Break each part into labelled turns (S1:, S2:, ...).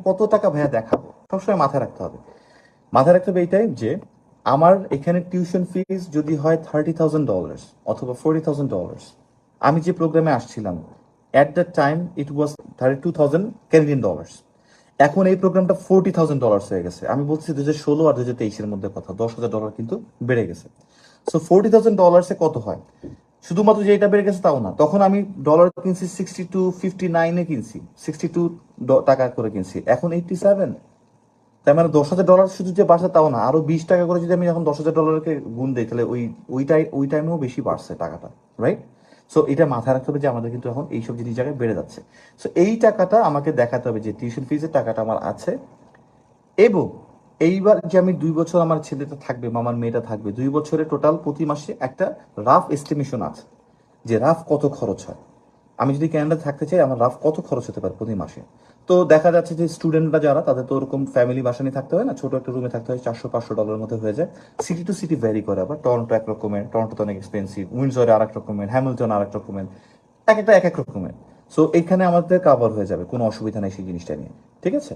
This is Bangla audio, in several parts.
S1: কত টাকা ভাইয়া দেখাবো, সবসময় মাথায় রাখতে হবে। মাথায় রাখতে হবে এইটাই যে আমার এখানে টিউশন ফিস যদি হয় $30,000 অথবা $40,000, আমি যে প্রোগ্রামে আসছিলাম অ্যাট দ্য টাইম ইট ওয়াজ $32,000 এখন এই প্রোগ্রামটা $40,000 হয়ে গেছে। আমি বলছি 2016 আর 2023-এর মধ্যে কথা, $10,000 কিন্তু বেড়ে গেছে। সো $40,000 কত হয়? শুধুমাত্র যে এটা বেড়ে গেছে তাও না, তখন আমি ডলার কিনছি 62.59-এ কিনছি, 62 টাকা করে কিনছি, এখন 87। তার মানে $10,000 শুধু যে বাড়ছে তাও না, আরো 20 টাকা করে যদি আমি এখন $10,000-কে গুণ দিই, তাহলে ওই টাইমেও বেশি বাড়ছে টাকাটা, রাইট? সো এটা মাথায় রাখতে হবে যে আমাদের কিন্তু এখন এইসব জিনিস জায়গায় বেড়ে যাচ্ছে। সো এই টাকাটা আমাকে দেখাতে হবে যে টিউশন ফিজের টাকাটা আমার আছে, এবং এইবার যে আমি 2 বছর আমার ছেলেটা থাকবে বা আমার মেয়েটা থাকবে, 2 বছরে টোটাল প্রতি মাসে একটা রাফ এস্টিমেশন আছে যে রাফ কত খরচ হয়। আমি যদি ক্যানাডা থাকতে চাই, আমার রাফ কত খরচ হতে পারে প্রতি মাসে। তো দেখা যাচ্ছে যে স্টুডেন্টরা যারা, তাদের তো ওরকম ফ্যামিলি বাসা নিয়ে থাকতে হয় না, ছোট একটা রুমে থাকতে হয়, $400-500 মধ্যে হয়ে যায়। সিটি টু সিটি ভ্যারি করে, আবার টরন্টো এক রকমের, টরন্টো তো অনেক এক্সপেন্সিভ, উইন্ডসরে আর এক রকমের, হ্যামিল্টন আর এক রকমের, এক একটা এক এক রকমের। সো এইখানে আমাদের কাভার হয়ে যাবে, কোনো অসুবিধা নেই সেই জিনিসটা নিয়ে, ঠিক আছে?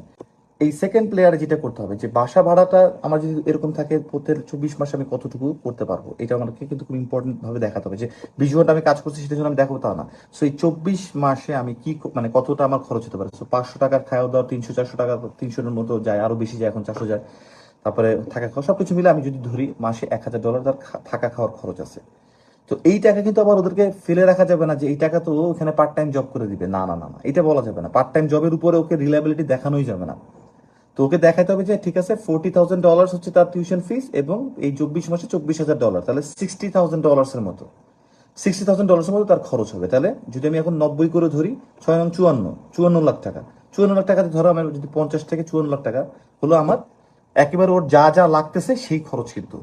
S1: এই সেকেন্ড প্লেয়ারে যেটা করতে হবে যে বাসা ভাড়াটা আমার যদি এরকম থাকে প্রত্যেক 24 মাসে আমি কতটুকু করতে পারবো, এটা আমাকে কিন্তু খুব ইম্পর্টেন্ট ভাবে দেখাতে হবে যে 20 ঘন্টা আমি কাজ করছি সেটা জন্য আমি দেখাবো তা না। সো এই 24 মাসে আমি কি মানে কতটা আমার খরচ হতে পারে। সো 500 টাকার খাওয়া দাওয়া 300-400 টাকা, 300-এর মতো যায়, আরো বেশি যায়, এখন 400 যায়। তারপরে থাকা খাওয়া সবকিছু মিলে আমি যদি ধরি মাসে $1,000 তার থাকা খাওয়ার খরচ আছে। তো এই টাকা কিন্তু আবার ওদেরকে ফেলে রাখা যাবে না যে এই টাকা তো ও ওখানে পার্ট টাইম জব করে দিবে, না না না না, এটা বলা যাবে না। পার্ট টাইম জবের উপরে ওকে রিলায়েবিলিটি দেখানোই যাবে না। তো ওকে দেখাতে হবে যে ঠিক আছে $40,000 হচ্ছে তার টিউশন ফিস, এবং এই 24 মাসে $24,000, তাহলে $60,000 এর মতো, $60,000 এর মতো তার খরচ হবে। তাহলে যদি আমি এখন 90 করে ধরি, 6 এবং 54, 54 লাখ টাকা, 54 লাখ টাকাতে ধরো আমার যদি 50 থেকে 54 লাখ টাকা হলো আমার একেবারে ওর যা যা লাগতেছে সেই খরচ, কিন্তু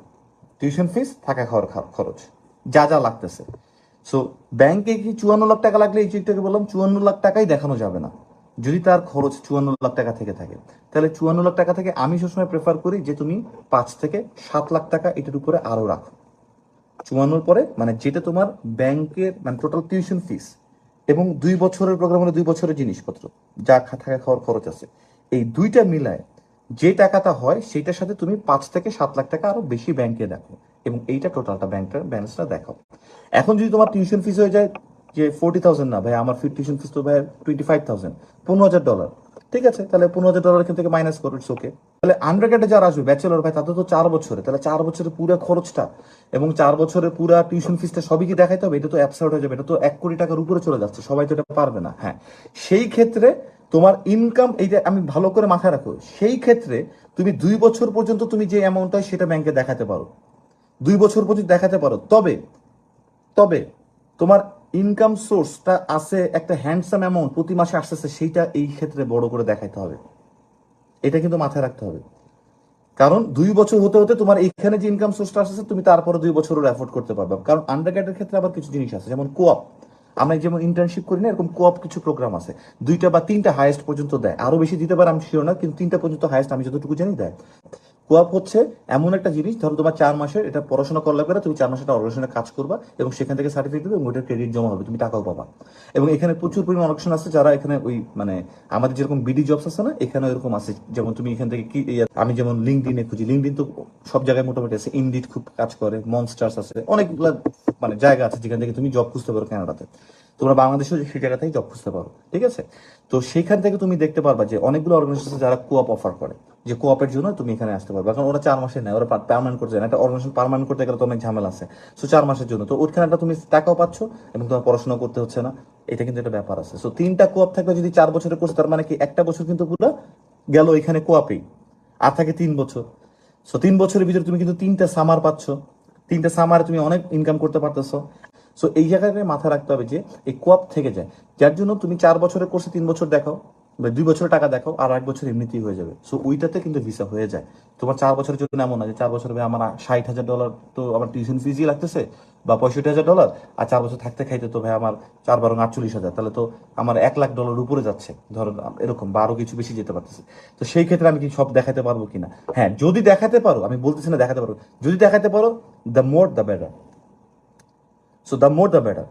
S1: টিউশন ফিস, থাকা খাওয়ার খরচ, যা যা লাগতেছে। সো ব্যাংকে কি 54 লাখ টাকা লাগলে, এই চিঠটাকে বললাম 54 লাখ টাকাই দেখানো যাবে না। যদি তার খরচ 54 লাখ টাকা থেকে থাকে, তাহলে 54 লাখ টাকা থেকে আমি সবসময় প্রেফার করি যে তুমি 5 থেকে 7 লাখ টাকা এটার উপরে আরো রাখো। 54 পরে মানে যেটা তোমার ব্যাংকের মানে টোটাল টিউশন ফিস, এবং 2 বছরের প্রোগ্রাম হলে 2 বছরের জিনিসপত্র, যা থাকা খাওয়ার খরচ আছে, এই দুইটা মিলায় যে টাকাটা হয় সেটার সাথে তুমি 5 থেকে 7 লাখ টাকা আরো বেশি ব্যাংকে দেখো, এবং এইটা টোটালটা ব্যাংকটার ব্যালেন্সটা দেখাও। এখন যদি তোমার টিউশন ফিস হয়ে যায় যে 40,000, না ভাই আমার টিউশন ফিস তো ভাই 25,000, $15,000, ঠিক আছে, তাহলে $15,000 এখান থেকে মাইনাস করো, ইটস ওকে। তাহলে আন্ডার গ্রেডে যারা আসবে ব্যাচেলর ভাই, তাদের তো 4 বছরে, তাহলে 4 বছরের পুরো খরচটা এবং 4 বছরের পুরো টিউশন ফিসটা সবই কি দেখাইতে হবে? এটা তো অ্যাবসার্ড হয়ে যাবে, এটা তো 1 কোটি টাকার উপরে চলে যাচ্ছে, সবাই তো এটা পারবে না। হ্যাঁ, সেই ক্ষেত্রে তোমার ইনকাম, এইটা আমি ভালো করে মাথায় রাখো, সেই ক্ষেত্রে তুমি 2 বছর পর্যন্ত তুমি যে অ্যামাউন্ট হয় সেটা ব্যাংকে দেখাতে পারো, 2 বছর পর্যন্ত দেখাতে পারো। তবে তবে তোমার ইনকাম সোর্সটা আছে একটা হ্যান্ডসাম অ্যামাউন্ট প্রতি মাসে আসতেছে, সেইটা এই ক্ষেত্রে বড় করে দেখাইতে হবে, এটা কিন্তু মাথায় রাখতে হবে। কারণ 2 বছর হতে হতে তোমার এখানে যে ইনকাম সোর্সটা আসছে তুমি তারপরে 2 বছর অ্যাফোর্ড করতে পারবে। কারণ আন্ডার গ্রেডের ক্ষেত্রে আবার কিছু জিনিস আছে, যেমন কোঅপ, আমরা যেমন ইন্টার্নশিপ করি না, এরকম কোঅপ কিছু প্রোগ্রাম আছে, 2টা বা 3টা হাইয়েস্ট পর্যন্ত দেয়, আরো বেশি দিতে পারে আমি শিওর না, কিন্তু 3টা পর্যন্ত হাইয়েস্ট আমি যতটুকু জানি দেয়। কোঅপ হচ্ছে এমন একটা জিনিস, ধরো তোমার 4 মাসের এটা পড়াশোনা করা লাগবে না, তুমি 4 মাসে একটা অর্গানাইজেশনে কাজ করবা এবং সেখান থেকে সার্টিফিকেট দেবে এবং ওইটার ক্রেডিট জমা হবে, তুমি টাকাও পাবা। এবং এখানে প্রচুর পরিমাণ অর্গানাইজেশন আছে যারা এখানে ওই মানে আমাদের যেরকম বিডি জবস আছে না, এখানে এরকম আছে, যেমন তুমি এখান থেকে কি আমি যেমন লিঙ্কডিনে খুঁজি, লিঙ্কডিন তো সব জায়গায় মোটামুটি আছে, ইনডিড খুব কাজ করে, মনস্টার্স আছে, অনেকগুলো মানে জায়গা আছে যেখান থেকে তুমি জব খুঁজতে পারো কানাডাতে। তোমরা বাংলাদেশেও সেই জায়গা থেকে জব খুঁজতে পারো, ঠিক আছে? তো সেখান থেকে তুমি দেখতে পারবা যে অনেকগুলো অর্গানাইজেশন যারা কোঅপ অফার করে, যে কোঅপের জন্য তুমি এখানে আসতে পারবে। কারণ ওরা 4 মাসে নেয়, ওরা পার্মানেন্ট করতে যায় না, একটা অর্গানাইজেশন পার্মানেন্ট করতে গেলে তো অনেক ঝামেলা আছে। সো 4 মাসের জন্য তো ওখানে একটা তুমি টাকাও পাচ্ছ এবং তোমার পড়াশোনা করতে হচ্ছে না, এটা কিন্তু একটা ব্যাপার আছে। সো 3টা কোঅপ থাকবে যদি 4 বছরের কোর্স, তার মানে কি একটা বছর কিন্তু পুরো গেল এখানে কোঅপেই, আর থাকে 3 বছর। সো 3 বছরের ভিতরে তুমি কিন্তু 3টা সামার পাচ্ছ, 3টা সামারে তুমি অনেক ইনকাম করতে পারতেছো। সো এই জায়গায় মাথায় রাখতে হবে যে এই কোঅপ থেকে যায়, যার জন্য তুমি 4 বছরের কোর্সে 3 বছর দেখাও বা 2 বছর টাকা দেখাও, আর 1 বছর এমনিতেই হয়ে যাবে। সো ওইটাতে কিন্তু ভিসা হয়ে যায়। তোমার 4 বছরের জন্য এমন না যে 4 বছর ভাই আমার $60,000 তো আমার টিউশন ফিজই লাগতেছে, বা $65,000, আর 4 বছর থাকতে খাইতে তো ভাই আমার 4 × 48,000, তাহলে তো আমার $1,00,000 উপরে যাচ্ছে, ধরো এরকম, বা আরো কিছু বেশি যেতে পারতেছে। তো সেই ক্ষেত্রে আমি কি সব দেখাতে পারবো কিনা? হ্যাঁ, যদি দেখাতে পারো, আমি বলতেছি না দেখাতে পারো, যদি দেখাতে পারো, the more the better. So the more the better.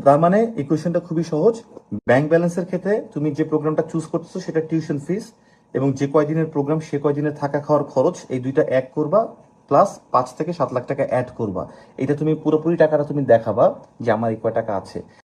S1: তার মানে ইকুয়েশনটা খুবই সহজ। ব্যাংক ব্যালেন্সের ক্ষেত্রে তুমি যে প্রোগ্রামটা চুজ করতেছো সেটা টিউশন ফিস, এবং যে কয়দিনের প্রোগ্রাম সে কয়দিনের থাকা খাওয়ার খরচ, এই দুইটা এক করবা, প্লাস 5 থেকে 7 লাখ টাকা অ্যাড করবা। এটা তুমি পুরোপুরি টাকাটা তুমি দেখাবা যে আমার এই কয় টাকা আছে।